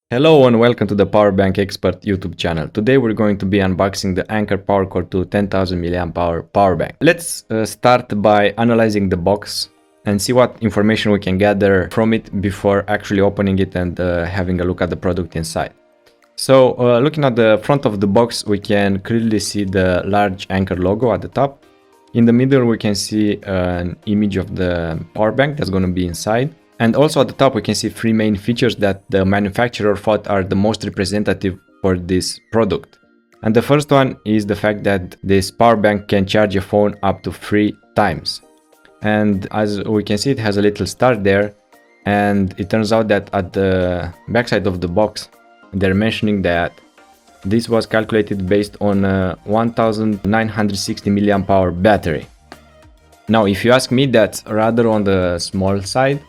Hello and welcome to the Power Bank Expert YouTube channel. Today we're going to be unboxing the Anker PowerCore II 10,000 mAh power bank. Let's start by analyzing the box and see what information we can gather from it before actually opening it and having a look at the product inside. So looking at the front of the box, we can clearly see the large Anker logo at the top. In the middle we can see an image of the power bank that's going to be inside. And also at the top we can see three main features that the manufacturer thought are the most representative for this product. And the first one is the fact that this power bank can charge a phone up to 3 times. And as we can see, it has a little star there, and it turns out that at the backside of the box they're mentioning that this was calculated based on a 1960 mAh battery. Now if you ask me, that's rather on the small side.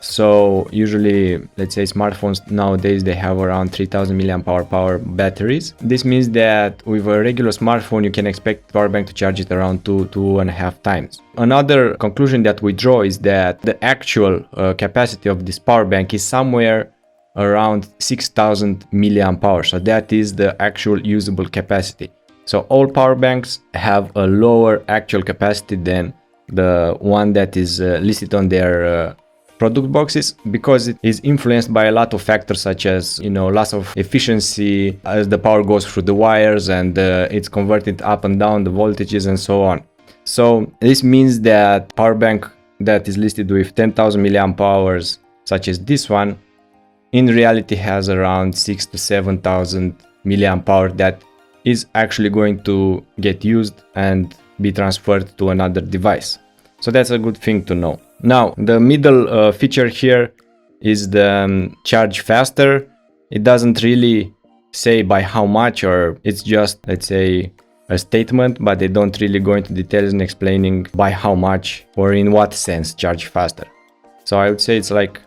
So usually, let's say smartphones nowadays, they have around 3000 mAh power batteries. This means that with a regular smartphone you can expect the power bank to charge it around 2.5 times. Another conclusion that we draw is that the actual capacity of this power bank is somewhere around 6000 mAh. So that is the actual usable capacity. So all power banks have a lower actual capacity than the one that is listed on their product boxes, because it is influenced by a lot of factors such as, loss of efficiency as the power goes through the wires, and it's converted up and down the voltages and so on. So this means that power bank that is listed with 10,000 mAh such as this one in reality has around 6,000 to 7,000 mAh that is actually going to get used and be transferred to another device. So that's a good thing to know. Now, the middle feature here is the charge faster. It doesn't really say by how much, or it's just, let's say, a statement, but they don't really go into details in explaining by how much or in what sense charge faster. So I would say it's like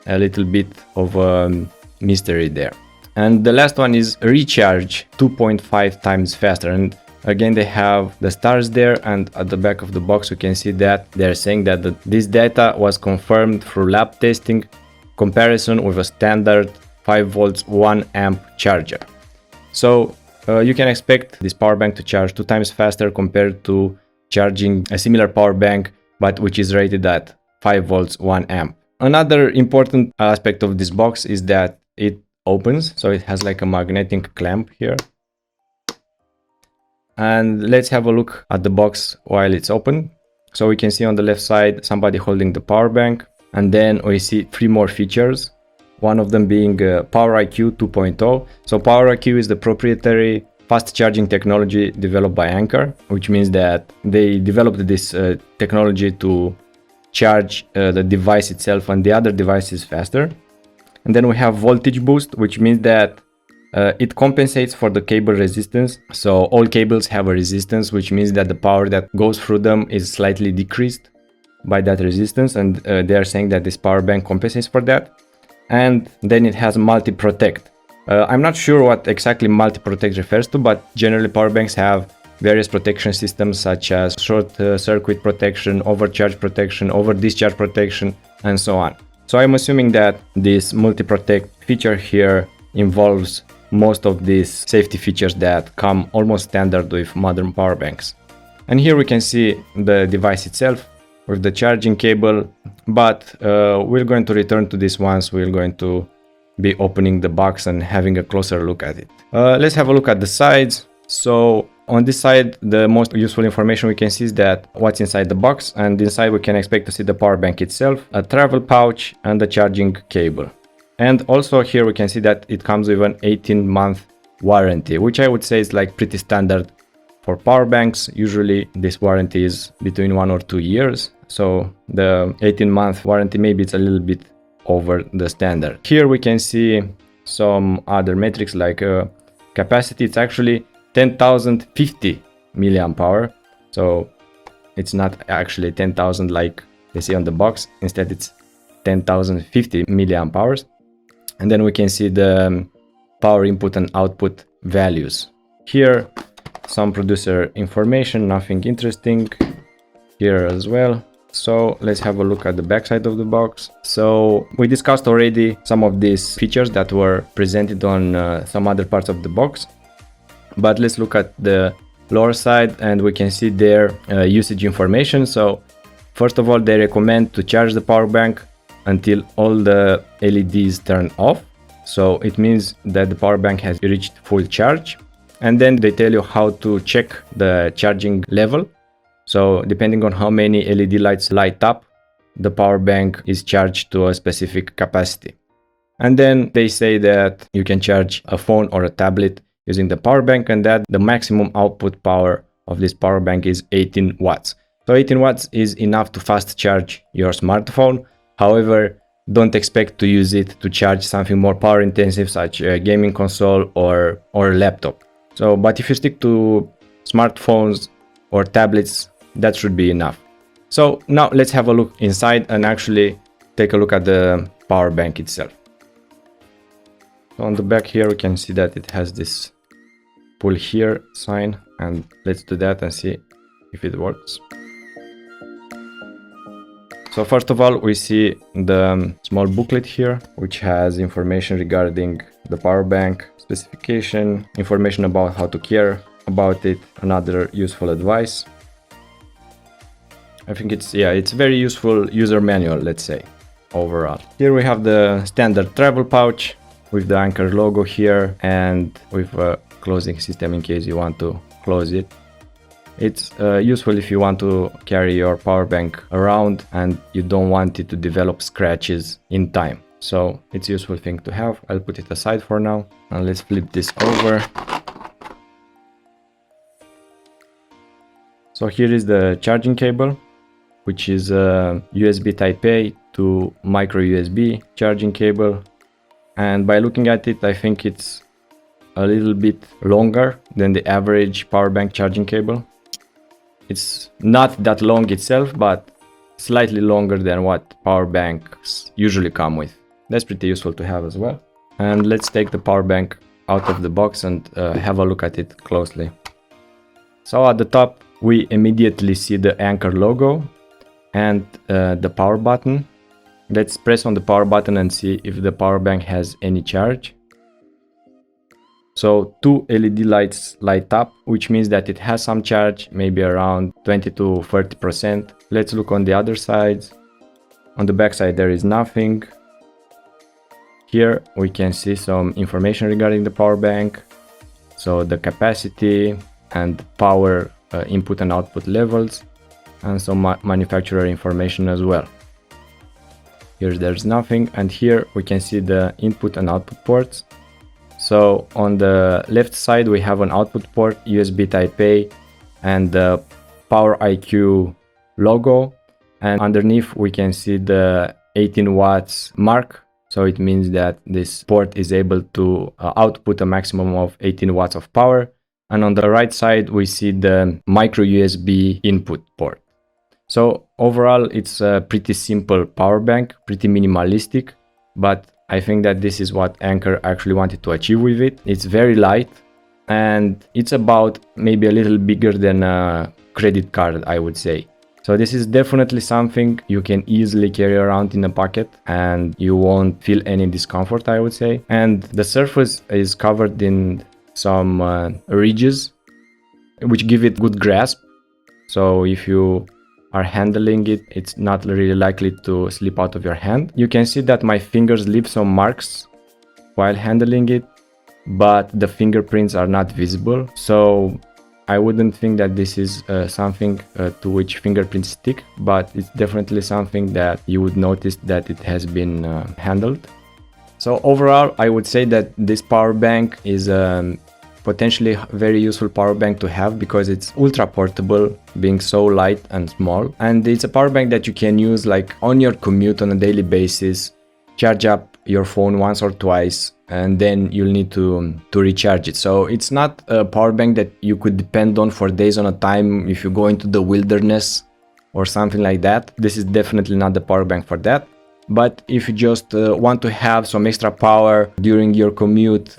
a little bit of a mystery there. And the last one is recharge 2.5 times faster. And again, they have the stars there, and at the back of the box we can see that they're saying that this data was confirmed through lab testing comparison with a standard 5 volts 1 amp charger. So you can expect this power bank to charge 2 times faster compared to charging a similar power bank but which is rated at 5 volts 1 amp. Another important aspect of this box is that it opens, so it has like a magnetic clamp here. And let's have a look at the box while it's open. So we can see on the left side somebody holding the power bank, and then we see 3 more features, one of them being PowerIQ 2.0. So PowerIQ is the proprietary fast charging technology developed by Anker, which means that they developed this technology to charge the device itself and the other devices faster. And then we have voltage boost, which means that it compensates for the cable resistance. So all cables have a resistance, which means that the power that goes through them is slightly decreased by that resistance, and they are saying that this power bank compensates for that. And then it has multi-protect. I'm not sure what exactly multi-protect refers to, but generally power banks have various protection systems such as short circuit protection, overcharge protection, over discharge protection, and so on. So I'm assuming that this multi-protect feature here involves most of these safety features that come almost standard with modern power banks. And here we can see the device itself with the charging cable, but we're going to return to this once we're going to be opening the box and having a closer look at it. Let's have a look at the sides. So on this side, the most useful information we can see is that what's inside the box, and inside we can expect to see the power bank itself, a travel pouch, and the charging cable. And also here we can see that it comes with an 18-month warranty, which I would say is like pretty standard for power banks. Usually this warranty is between 1 or 2 years. So the 18-month warranty, maybe it's a little bit over the standard. Here we can see some other metrics like capacity. It's actually 10,050 mAh. So it's not actually 10,000 like they say on the box. Instead it's 10,050 mAh. And then we can see the power input and output values. Here, some producer information, nothing interesting. Here as well. So let's have a look at the back side of the box. So we discussed already some of these features that were presented on some other parts of the box, but let's look at the lower side and we can see their usage information. So first of all, they recommend to charge the power bank until all the LEDs turn off. So it means that the power bank has reached full charge. And then they tell you how to check the charging level. So depending on how many LED lights light up, the power bank is charged to a specific capacity. And then they say that you can charge a phone or a tablet using the power bank, and that the maximum output power of this power bank is 18 watts. So 18 watts is enough to fast charge your smartphone. However, don't expect to use it to charge something more power intensive, such a gaming console or laptop. So, but if you stick to smartphones or tablets, that should be enough. So now let's have a look inside and actually take a look at the power bank itself. So on the back here we can see that it has this pull here sign, and let's do that and see if it works. So first of all, we see the small booklet here, which has information regarding the power bank, specification, information about how to care about it, another useful advice. I think it's very useful user manual, let's say, overall. Here we have the standard travel pouch with the Anker logo here and with a closing system in case you want to close it. It's useful if you want to carry your power bank around and you don't want it to develop scratches in time. So it's a useful thing to have. I'll put it aside for now and let's flip this over. So here is the charging cable, which is a USB Type-A to micro USB charging cable. And by looking at it, I think it's a little bit longer than the average power bank charging cable. It's not that long itself, but slightly longer than what power banks usually come with. That's pretty useful to have as well. And let's take the power bank out of the box and have a look at it closely. So at the top, we immediately see the Anker logo and the power button. Let's press on the power button and see if the power bank has any charge. So two LED lights light up, which means that it has some charge, maybe around 20 to 30%. Let's look on the other sides. On the back side there is nothing. Here we can see some information regarding the power bank. So the capacity and power input and output levels, and some manufacturer information as well. Here there's nothing, and here we can see the input and output ports. So on the left side we have an output port, USB Type-A, and the PowerIQ logo, and underneath we can see the 18 watts mark. So it means that this port is able to output a maximum of 18 watts of power. And on the right side we see the micro USB input port. So overall it's a pretty simple power bank, pretty minimalistic, but I think that this is what Anker actually wanted to achieve with it. It's very light and it's about maybe a little bigger than a credit card, I would say. So this is definitely something you can easily carry around in a pocket and you won't feel any discomfort, I would say. And the surface is covered in some ridges which give it good grasp. So if you are handling it, it's not really likely to slip out of your hand. You can see that my fingers leave some marks while handling it, but the fingerprints are not visible. So I wouldn't think that this is something to which fingerprints stick, but it's definitely something that you would notice that it has been handled. So overall, I would say that this power bank is potentially very useful power bank to have because it's ultra portable, being so light and small, and it's a power bank that you can use like on your commute on a daily basis, charge up your phone once or twice, and then you'll need to recharge it. So it's not a power bank that you could depend on for days on a time if you go into the wilderness or something like that. This is definitely not the power bank for that. But if you just want to have some extra power during your commute,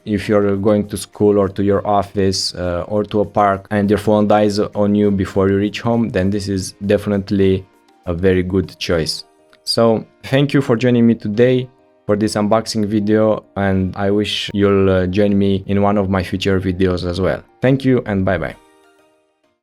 if you're going to school or to your office or to a park and your phone dies on you before you reach home, then this is definitely a very good choice. So thank you for joining me today for this unboxing video, and I wish you'll join me in one of my future videos as well. Thank you and bye bye.